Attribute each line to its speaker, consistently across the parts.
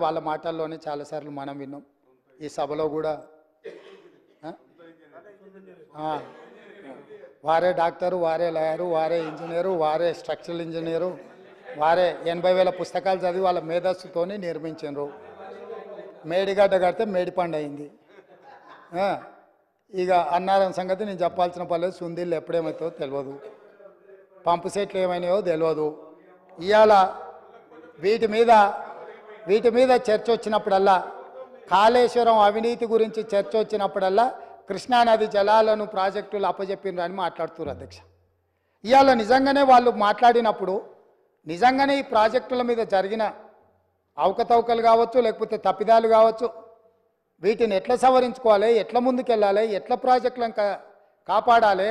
Speaker 1: వాళ్ళ మాటల్లోనే చాలాసార్లు మనం విన్నాం. ఈ సభలో కూడా వారే డాక్టరు, వారే లాయరు, వారే ఇంజనీరు, వారే స్ట్రక్చరల్ ఇంజనీరు, వారే 80,000 పుస్తకాలు చదివి వాళ్ళ మేధస్సుతోని నిర్మించారు. మేడిగడ్డ కడితే మేడిపండు అయింది. ఇక అన్నారం సంగతి నేను చెప్పాల్సిన పర్లేదు. సుందీళ్ళు ఎప్పుడేమవుతుందో తెలియదు, పంపు సెట్లు ఏమైనాయో తెలియదు. ఇవాళ వీటి మీద చర్చ వచ్చినప్పుడల్లా, కాళేశ్వరం అవినీతి గురించి చర్చ వచ్చినప్పుడల్లా కృష్ణానది జలాలను ప్రాజెక్టులు అప్పజెప్పినారు అని మాట్లాడుతున్నారు అధ్యక్ష. ఇవాళ నిజంగానే వాళ్ళు మాట్లాడినప్పుడు నిజంగానే ఈ ప్రాజెక్టుల మీద జరిగిన అవకతవకలు కావచ్చు, లేకపోతే తప్పిదాలు కావచ్చు, వీటిని ఎట్లా సవరించుకోవాలి, ఎట్లా ముందుకెళ్ళాలి, ఎట్లా ప్రాజెక్టులను కాపాడాలి.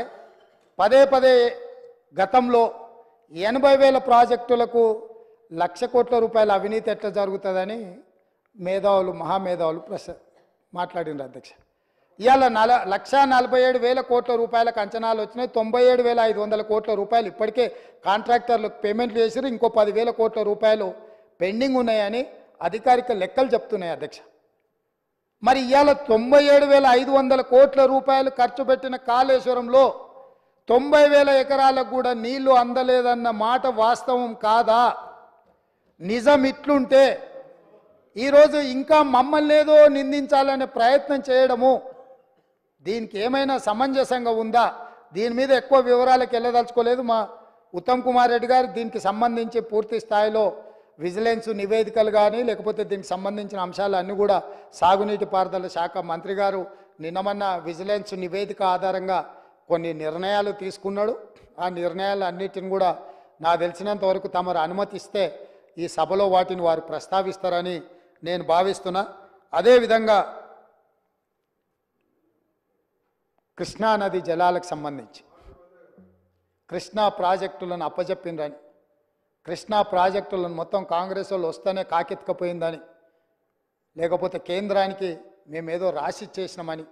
Speaker 1: పదే గతంలో 80,000 ప్రాజెక్టులకు 1,00,000 కోట్ల రూపాయల అవినీతి ఎట్లా జరుగుతుందని మహామేధావులు మాట్లాడినారు అధ్యక్ష. ఇవాళ 1,47,000 కోట్ల రూపాయలకు అంచనాలు వచ్చినాయి. 97,500 కోట్ల రూపాయలు ఇప్పటికే కాంట్రాక్టర్లకు పేమెంట్లు చేసారు. ఇంకో 10,000 కోట్ల రూపాయలు పెండింగ్ ఉన్నాయని అధికారిక లెక్కలు చెప్తున్నాయి అధ్యక్ష. మరి ఇవాళ 97,500 కోట్ల రూపాయలు ఖర్చు పెట్టిన కాళేశ్వరంలో 90,000 ఎకరాలకు కూడా నీళ్లు అందలేదన్న మాట వాస్తవం కాదా? నిజం ఇట్లుంటే ఈరోజు ఇంకా మమ్మల్ని ఏదో నిందించాలనే ప్రయత్నం చేయడము దీనికి ఏమైనా సమంజసంగా ఉందా? దీని మీద ఎక్కువ వివరాలకు వెళ్ళదలుచుకోలేదు. మా ఉత్తమ్ కుమార్ రెడ్డి గారు దీనికి సంబంధించి పూర్తి స్థాయిలో విజిలెన్స్ నివేదికలు కానీ, లేకపోతే దీనికి సంబంధించిన అంశాలు అన్నీ కూడా సాగునీటి పారుదల శాఖ మంత్రి గారు నిన్నమన్న విజిలెన్స్ నివేదిక ఆధారంగా కొన్ని నిర్ణయాలు తీసుకున్నాడు. ఆ నిర్ణయాలు అన్నిటిని కూడా నాకు తెలిసినంత వరకు తమరు అనుమతిస్తే ఈ సభలో వాటిని వారు ప్రస్తావిస్తారని నేను భావిస్తున్నా. అదేవిధంగా కృష్ణానది జలాలకు సంబంధించి కృష్ణా ప్రాజెక్టులను అప్పజెప్పిండ్రని, కృష్ణా ప్రాజెక్టులను మొత్తం కాంగ్రెస్ వాళ్ళు వస్తేనే కాకెత్తుకపోయిందని, లేకపోతే కేంద్రానికి మేమేదో రాసి చేసినామని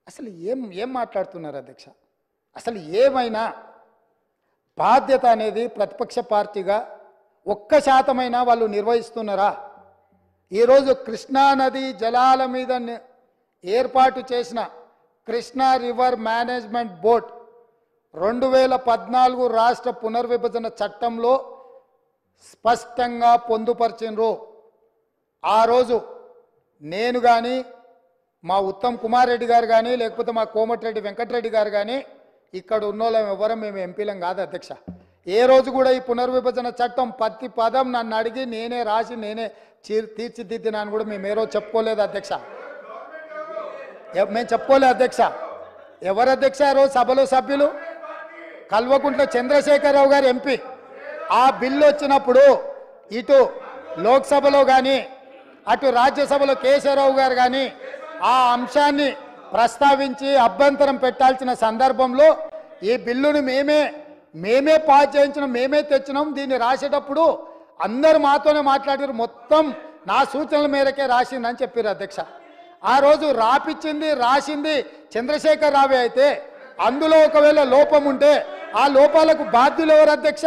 Speaker 1: అసలు ఏం మాట్లాడుతున్నారు అధ్యక్ష? అసలు ఏమైనా బాధ్యత అనేది ప్రతిపక్ష పార్టీగా 1% వాళ్ళు నిర్వహిస్తున్నారా? ఈరోజు కృష్ణానది జలాల మీద ఏర్పాటు చేసిన కృష్ణా రివర్ మేనేజ్మెంట్ బోర్డ్ 2014 రాష్ట్ర పునర్విభజన చట్టంలో స్పష్టంగా పొందుపరిచినరు. ఆ రోజు నేను కానీ, మా ఉత్తమ్ కుమార్ రెడ్డి గారు కానీ, లేకపోతే మా కోమటిరెడ్డి వెంకటరెడ్డి గారు కానీ ఇక్కడ ఉన్నోళ్ళం ఎవరం మేము ఎంపీలం కాదు అధ్యక్ష. ఏ రోజు కూడా ఈ పునర్విభజన చట్టం ప్రతి పదం నన్ను అడిగి నేనే రాసి నేనే తీర్చిదిద్దినాను కూడా మేము ఏ రోజు చెప్పుకోలేదు అధ్యక్ష. మేము చెప్పుకోలేదు అధ్యక్ష. ఎవరు అధ్యక్ష ఆ రోజు సభలో సభ్యులు? కల్వకుంట్ల చంద్రశేఖరరావు గారు ఎంపీ. ఆ బిల్లు వచ్చినప్పుడు ఇటు లోక్సభలో కానీ అటు రాజ్యసభలో కేశవరావు గారు కానీ ఆ అంశాన్ని ప్రస్తావించి అభ్యంతరం పెట్టాల్సిన సందర్భంలో ఈ బిల్లును మేమే పాస్ చేయించినాం, మేమే తెచ్చినాం. దీన్ని రాసేటప్పుడు అందరూ మాతోనే మాట్లాడారు, మొత్తం నా సూచనల మేరకే రాసిందని చెప్పారు అధ్యక్ష. ఆ రోజు రాసింది చంద్రశేఖర్ రావే అయితే అందులో ఒకవేళ లోపం ఉంటే ఆ లోపాలకు బాధ్యులు ఎవరు అధ్యక్ష?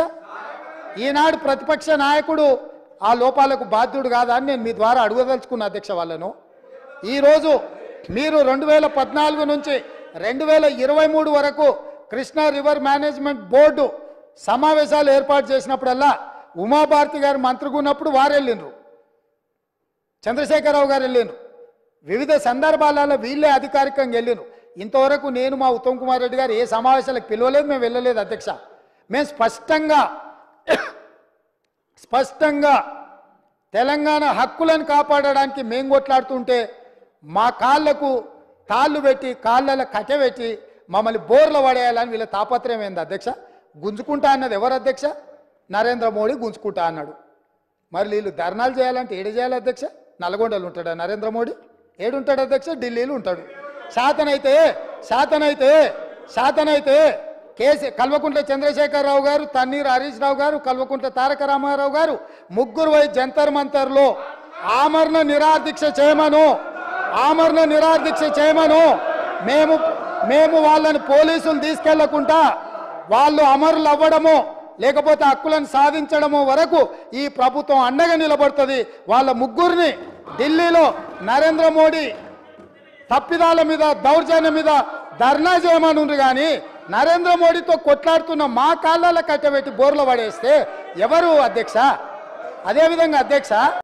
Speaker 1: ఈనాడు ప్రతిపక్ష నాయకుడు ఆ లోపాలకు బాధ్యుడు కాదా అని నేను మీ ద్వారా అడగదలుచుకున్న అధ్యక్ష వాళ్ళను. ఈరోజు మీరు 2014 నుంచి 2023 వరకు కృష్ణా రివర్ మేనేజ్మెంట్ బోర్డు సమావేశాలు ఏర్పాటు చేసినప్పుడల్లా ఉమాభారతి గారు మంత్రిగా ఉన్నప్పుడు వారు వెళ్ళిండ్రు, చంద్రశేఖరరావు గారు వెళ్ళిండ్రు. వివిధ సందర్భాలలో వీళ్ళే అధికారికంగా వెళ్ళిండ్రు. ఇంతవరకు నేను మా ఉత్తమ్ కుమార్ రెడ్డి గారు ఏ సమావేశాలకు పిలవలేదు, మేము వెళ్ళలేదు అధ్యక్ష. మేము స్పష్టంగా తెలంగాణ హక్కులను కాపాడడానికి మేము కొట్లాడుతుంటే మా కాళ్ళకు తాళ్ళు పెట్టి కాళ్ళలో కట్టెబెట్టి మమ్మల్ని బోర్లు పడేయాలని వీళ్ళ తాపత్రయం ఏంది అధ్యక్ష? గుంజుకుంటా అన్నది ఎవరు అధ్యక్ష? నరేంద్ర మోడీ గుంజుకుంటా అన్నాడు. మరి వీళ్ళు ధర్నాలు చేయాలంటే ఏడు చేయాలి అధ్యక్ష? నల్గొండలో ఉంటాడా నరేంద్ర మోడీ? ఏడుంటాడు అధ్యక్ష? ఢిల్లీలో ఉంటాడు. శాతనైతే కల్వకుంట్ల చంద్రశేఖరరావు గారు, తన్నీర్ హరీష్ రావు గారు, కల్వకుంట్ల తారక రామారావు గారు ముగ్గురు పోయి జంతర్ మంతర్లో ఆమరణ నిరాదీక్ష చేయమను. మేము వాళ్ళని పోలీసులు తీసుకెళ్లకుండా వాళ్ళు అమరులు అవ్వడము, లేకపోతే హక్కులను సాధించడమో వరకు ఈ ప్రభుత్వం అండగా నిలబడుతుంది. వాళ్ళ ముగ్గురిని ఢిల్లీలో నరేంద్ర మోడీ తప్పిదాల మీద దౌర్జన్యం మీద ధర్నా చేయమనుండ్రు కానీ నరేంద్ర మోడీతో కొట్లాడుతున్న మా కాళ్ళ కట్టబెట్టి బోర్లు పడేస్తే ఎవరు అధ్యక్ష? అదేవిధంగా అధ్యక్ష